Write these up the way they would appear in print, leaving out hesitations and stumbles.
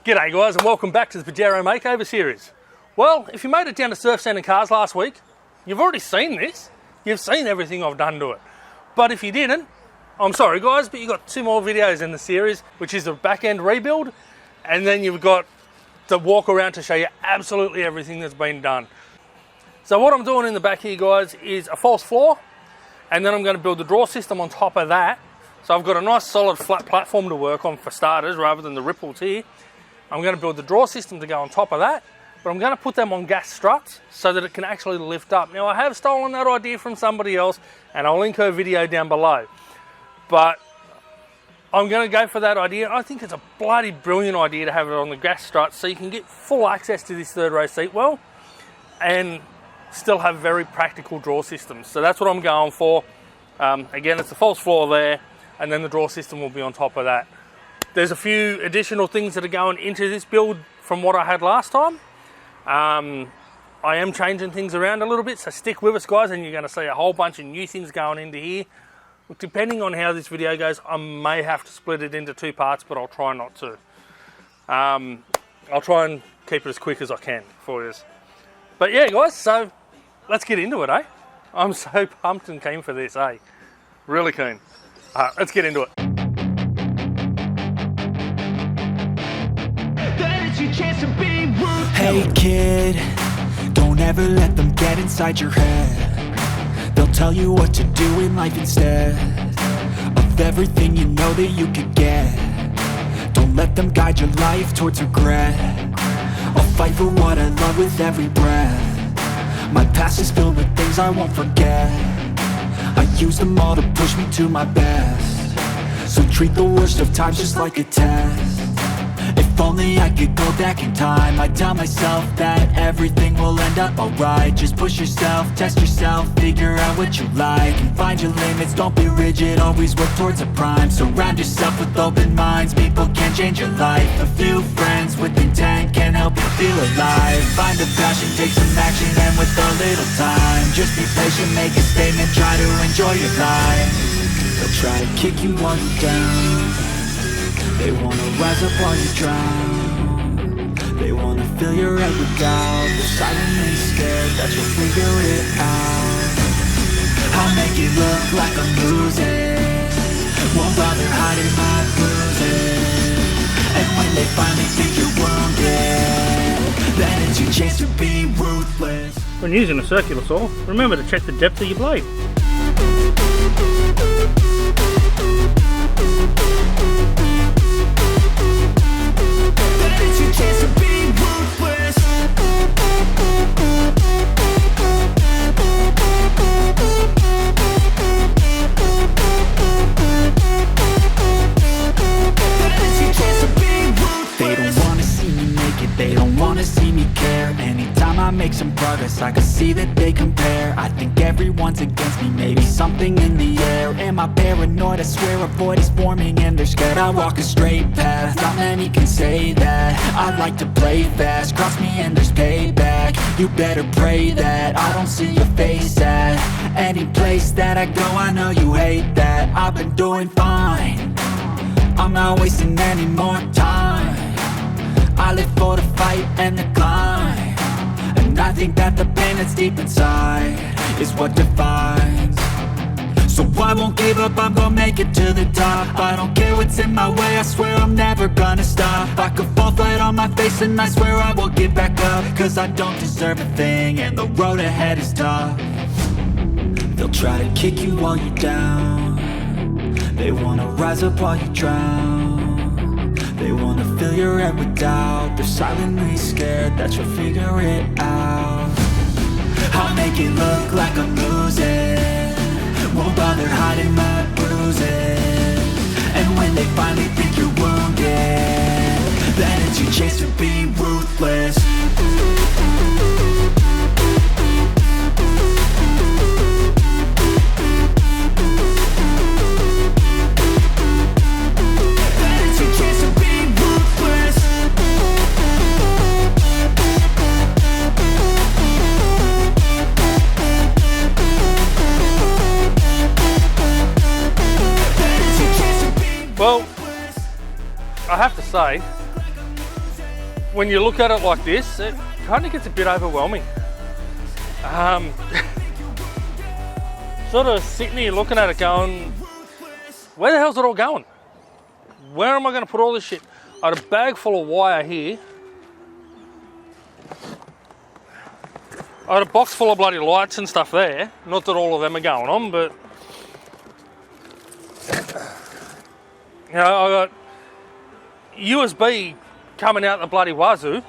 G'day guys and welcome back to the Pajero makeover series. Well, if you made it down to Surf Sand and Cars last week, you've already seen this. You've seen everything I've done to it. But if you didn't, I'm sorry guys, but you've got 2 more videos in the series, which is a back end rebuild, and then you've got the walk around to show you absolutely everything that's been done. So what I'm doing in the back here guys is a false floor, and then I'm going to build the draw system on top of that. So I've got a nice solid flat platform to work on for starters rather than the ripples here. I'm going to build the draw system to go on top of that, but I'm going to put them on gas struts so that it can actually lift up. Now I have stolen that idea from somebody else and I'll link her video down below. But I'm going to go for that idea. I think it's a bloody brilliant idea to have it on the gas struts so you can get full access to this third row seat well and still have very practical draw systems. So that's what I'm going for. Again, it's a false floor there and then the draw system will be on top of that. There's a few additional things that are going into this build from what I had last time. I am changing things around a little bit, so stick with us guys and you're going to see a whole bunch of new things going into here. Depending on how this video goes, I may have to split it into 2 parts, but I'll try not to. I'll try and keep it as quick as I can for you. But yeah guys, so let's get into it, eh? I'm so pumped and keen for this, eh? Really keen. Let's get into it. Hey kid, don't ever let them get inside your head. They'll tell you what to do in life instead of everything you know that you could get. Don't let them guide your life towards regret. I'll fight for what I love with every breath. My past is filled with things I won't forget. I use them all to push me to my best. So treat the worst of times just like a test. If only I could go back in time, I'd tell myself that everything will end up alright. Just push yourself, test yourself, figure out what you like, and find your limits, don't be rigid, always work towards a prime. Surround yourself with open minds, people can change your life. A few friends with intent can help you feel alive. Find a passion, take some action, and with a little time, just be patient, make a statement, try to enjoy your life. They'll try to kick you while you're down. They wanna rise up while you drown. They wanna fill your head with doubt. They're silently scared that you'll figure it out. I'll make it look like I'm losing, won't bother hiding my bruises. And when they finally think you're wounded, then it's your chance to be ruthless. When using a circular saw, remember to check the depth of your blade. Make some progress, I can see that they compare. I think everyone's against me, maybe something in the air. Am I paranoid? I swear a void is forming and they're scared. I walk a straight path, not many can say that. I like to play fast, cross me and there's payback. You better pray that I don't see your face at any place that I go. I know you hate that. I've been doing fine, I'm not wasting any more time. I live for the fight and the climb. I think that the pain that's deep inside is what defines. So I won't give up, I'm gonna make it to the top. I don't care what's in my way, I swear I'm never gonna stop. I could fall flat on my face and I swear I will get back up. Cause I don't deserve a thing and the road ahead is tough. They'll try to kick you while you're down. They wanna rise up while you drown. They wanna fill your head with doubt. They're silently scared that you'll figure it out. I'll make it look like I'm losing, won't bother hiding my bruises. And when they finally think you're wounded, then it's your chance to be ruthless. Well, I have to say, when you look at it like this, it kind of gets a bit overwhelming. Sort of sitting here looking at it going, where the hell's it all going? Where am I going to put all this shit? I had a bag full of wire here. I had a box full of bloody lights and stuff there. Not that all of them are going on, but you know, I got USB coming out the bloody wazoo.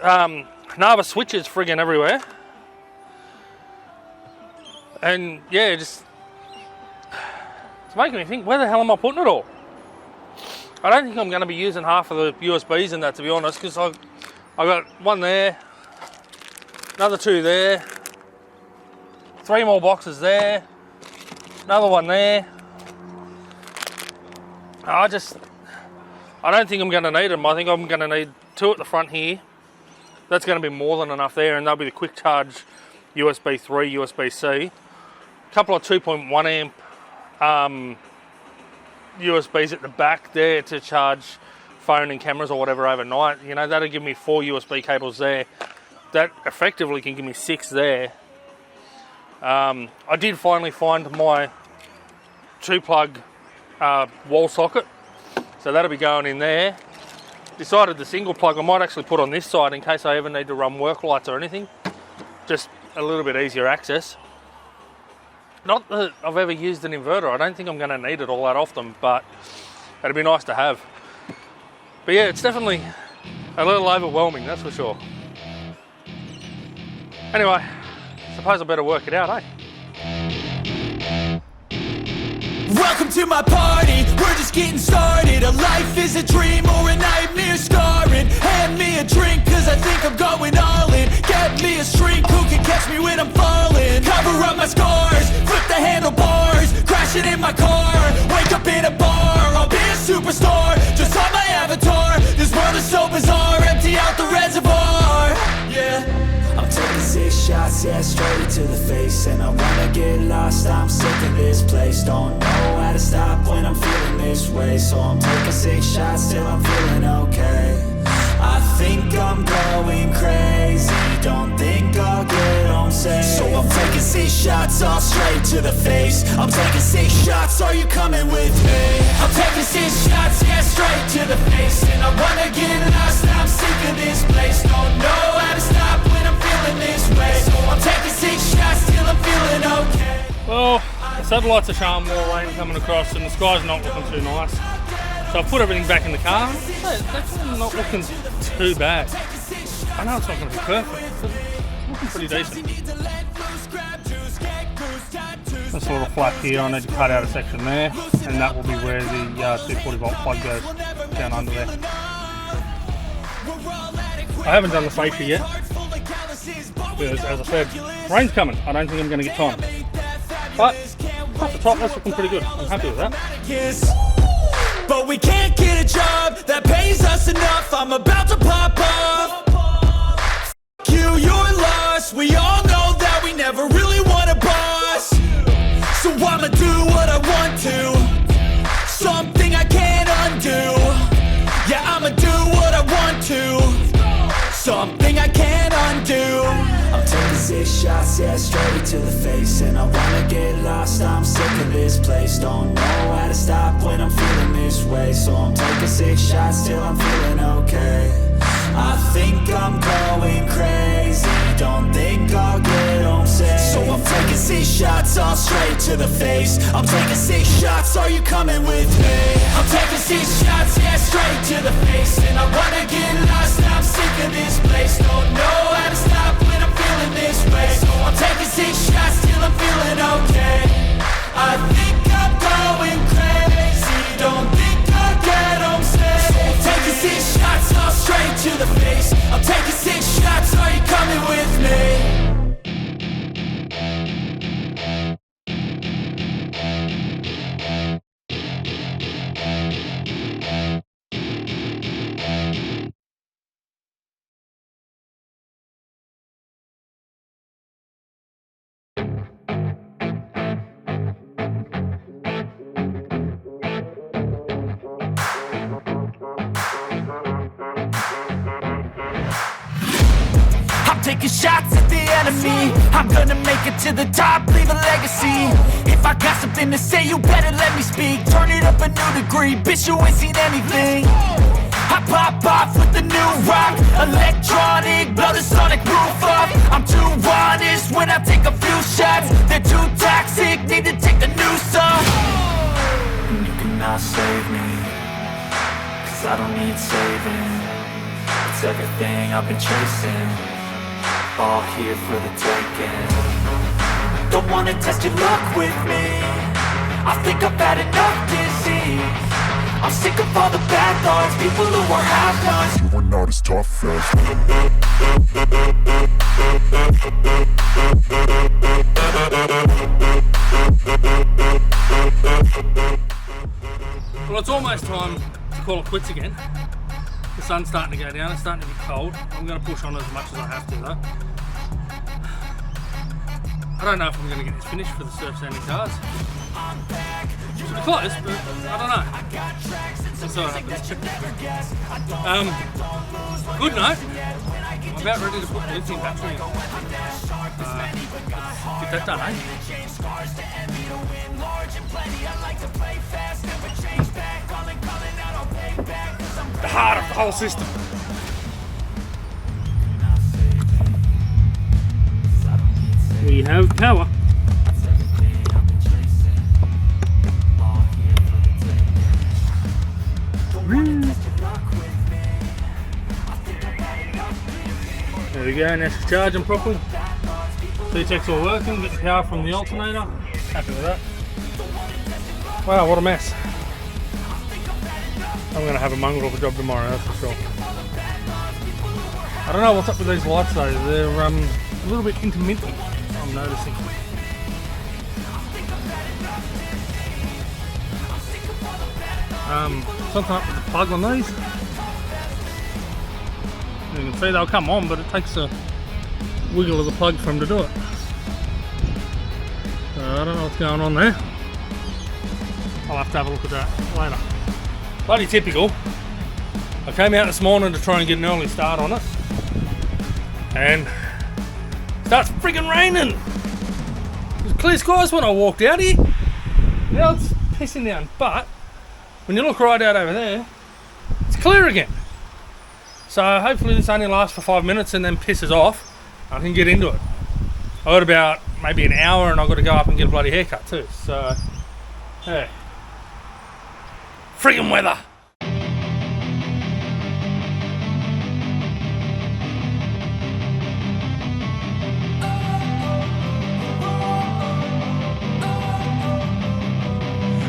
Nava switches friggin' everywhere. And yeah, it's making me think, where the hell am I putting it all? I don't think I'm going to be using half of the USBs in that, to be honest, because I got one there, another two there, 3 more boxes there, another one there. I don't think I'm going to need them. I think I'm going to need 2 at the front here. That's going to be more than enough there, and they'll be the quick charge USB 3, USB-C. A couple of 2.1 amp USBs at the back there to charge phone and cameras or whatever overnight. You know, that'll give me 4 USB cables there. That effectively can give me 6 there. I did finally find my 2-plug wall socket, so that'll be going in there. Decided the single plug I might actually put on this side in case I ever need to run work lights or anything. Just a little bit easier access. Not that I've ever used an inverter. I don't think I'm going to need it all that often, but it'd be nice to have. But yeah, it's definitely a little overwhelming, that's for sure. Anyway, suppose I better work it out, eh? Welcome to my party, we're just getting started. A life is a dream or a nightmare scarring. Hand me a drink cause I think I'm going all in. Get me a shrink who can catch me when I'm falling. Cover up my scars, flip the handlebars. Crashing in my car, wake up in a bar. I'll be a superstar, just on my avatar. This world is so bizarre, empty out the reservoir. Yeah, I'm taking 6 shots, yeah, straight to the face. And I wanna get lost, I'm sick of this place. Don't know how to stop when I'm feeling this way. So I'm taking 6 shots till I'm feeling okay. I think I'm going crazy, don't think I'll get home safe. So I'm taking 6 shots, all straight to the face. I'm taking 6 shots, are you coming with me? I'm taking 6 shots, yeah, straight to the face. And I wanna get lost, I'm sick of this place. Don't know how to stop when I'm feeling this way. So I'm taking 6 shots till I'm feeling okay. Well, the satellites are showing more rain coming across and the sky's not looking too nice. So I've put everything back in the car. That's not looking too bad. I know it's not going to be perfect, but it's looking pretty decent. This little flap here, I need to cut out a section there, and that will be where the 240 volt plug goes, down under there. I haven't done the safety yet, because as I said, rain's coming. I don't think I'm going to get time. But off the top, that's looking pretty good. I'm happy with that. But we can't get a job that pays us enough. I'm about to pop off. You, you're lost. We all know that we never really want a boss. So I'ma do what I want to. Something I can't undo. Yeah, I'ma do what I want to. Something I can't undo. I'm taking 6 shots, yeah, straight to the face. And I wanna get lost, I'm sick of this place. Don't know how to stop when I'm feeling this way. So I'm taking 6 shots till I'm feeling okay. I think I'm going crazy, don't think I'll get home safe. So I'm taking 6 shots, all straight to the face. I'm taking 6 shots, are you coming with me? I'm taking 6 shots, yeah, straight to the face. And I wanna get lost, I'm sick of this place. Don't know how to stop when I'm feeling this way. So I'm taking 6 shots till I'm feeling okay. I think I'm going crazy, don't think I'll get home safe. So I'm taking 6 shots, all straight to the face. I'm taking 6 shots, are you coming with me? taking shots at the enemy. I'm gonna make it to the top, leave a legacy. If I got something to say, you better let me speak. Turn it up a new degree, bitch, you ain't seen anything. I pop off with the new rock, electronic, blow the sonic roof up. I'm too honest when I take a few shots. They're too toxic, need to take the noose off. And you cannot save me, cause I don't need saving. It's everything I've been chasing, all here for the taking. Don't wanna test your luck with me, I think I've had enough disease. I'm sick of all the bad thoughts, people who are half-nots. You are not as tough as Well, it's almost time to call it quits again. The sun's starting to go down, it's starting to be cold. I'm going to push on as much as I have to though. I don't know if I'm going to get this finished for the surf sanding cars. Should be close, but I don't know. We'll see what happens. Good note. I'm about ready to put the lithium battery in. Get that done, eh? The heart of the whole system. We have power. There we go, now she's charging properly. C-Tech's all working, get the power from the alternator. Happy with that. Wow, what a mess. I'm going to have a mongrel of a job tomorrow, that's for sure. I don't know what's up with these lights though, they're a little bit intermittent, I'm noticing. Something up with the plug on these. You can see they'll come on, but it takes a wiggle of the plug for them to do it. So I don't know what's going on there. I'll have to have a look at that later. Bloody typical. I came out this morning to try and get an early start on it, and it starts friggin' raining. It was clear skies when I walked out here. Now it's pissing down, but when you look right out over there, it's clear again. So hopefully this only lasts for 5 minutes and then pisses off. I can get into it. I've got about maybe an hour and I've got to go up and get a bloody haircut too. So, hey. Friggin' weather.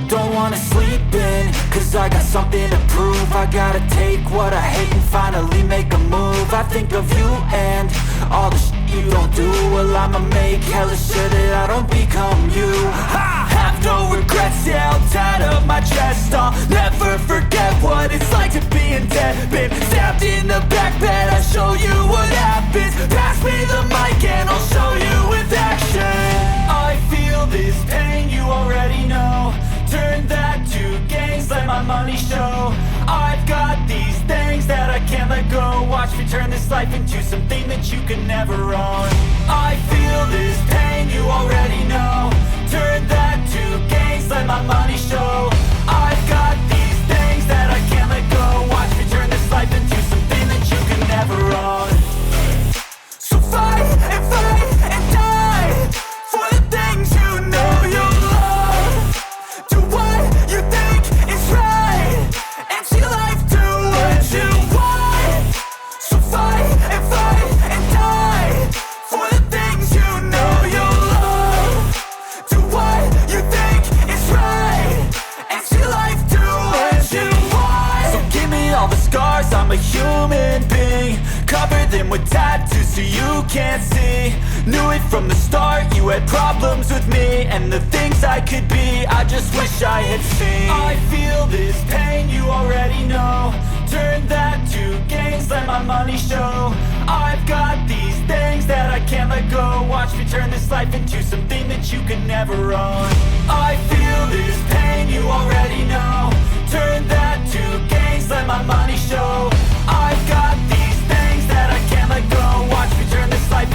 Don't wanna sleep in, cause I got something to prove. I gotta take what I hate and finally make a move. I think of you and all the shit you don't do. Well, I'ma make hella sure that I don't become you. I have no regrets, yeah, I'll tie up my chest. I'll never forget what it's like to be in debt. Been stabbed in the back bed, I'll show you what happens. Pass me the mic and I'll show you with action. I feel this pain, you already know. Turn that to gains, let my money show. I've got these things that I can't let go. Watch me turn this life into something that you can never own. I feel this pain, you already know. Turn that to gains, let my money show. I've got these things that I can't let go. Watch me turn this life into something that you can never own. So fight and die for the things you know you love. Do what you think is right, and see life do what you want. So fight and die for the things you know you love. Do what you think is right, and see life do what you want. So give me all the scars, I'm a human being. Cover them with tattoos so you can't see. Knew it from the start, you had problems with me and the things I could be, I just wish I had seen. I feel this pain, you already know. Turn that to gains, let my money show. I've got these things that I can't let go. Watch me turn this life into something that you can never own. I feel this pain, you already know. Turn that to gains, let my money show. I've got these things that I can't let go. Watch me turn this life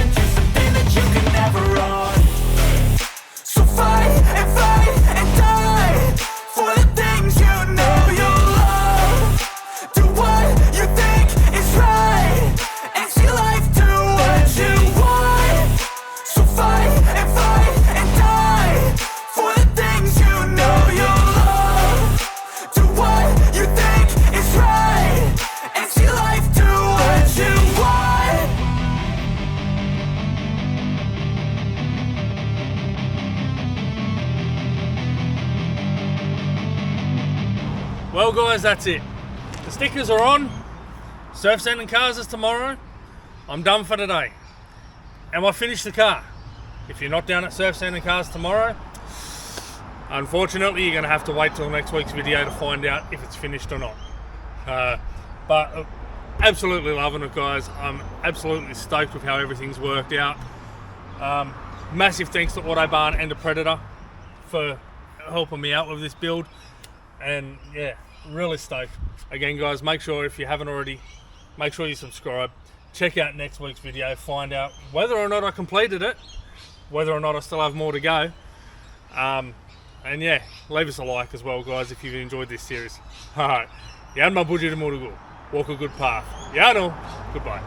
guys, that's it. The stickers are on. Surf sanding cars is tomorrow. I'm done for today. Am I finished the car? If you're not down at surf sanding cars tomorrow, unfortunately you're going to have to wait till next week's video to find out if it's finished or not. But absolutely loving it, guys. I'm absolutely stoked with how everything's worked out. Massive thanks to Autobarn and the Predator for helping me out with this build. And yeah, really stoked. Again, guys, make sure if you haven't already, make sure you subscribe. Check out next week's video, find out whether or not I completed it, whether or not I still have more to go. And yeah, leave us a like as well, guys, if you've enjoyed this series. Alright, yan ma buji de murugu. Walk a good path. Yano, goodbye.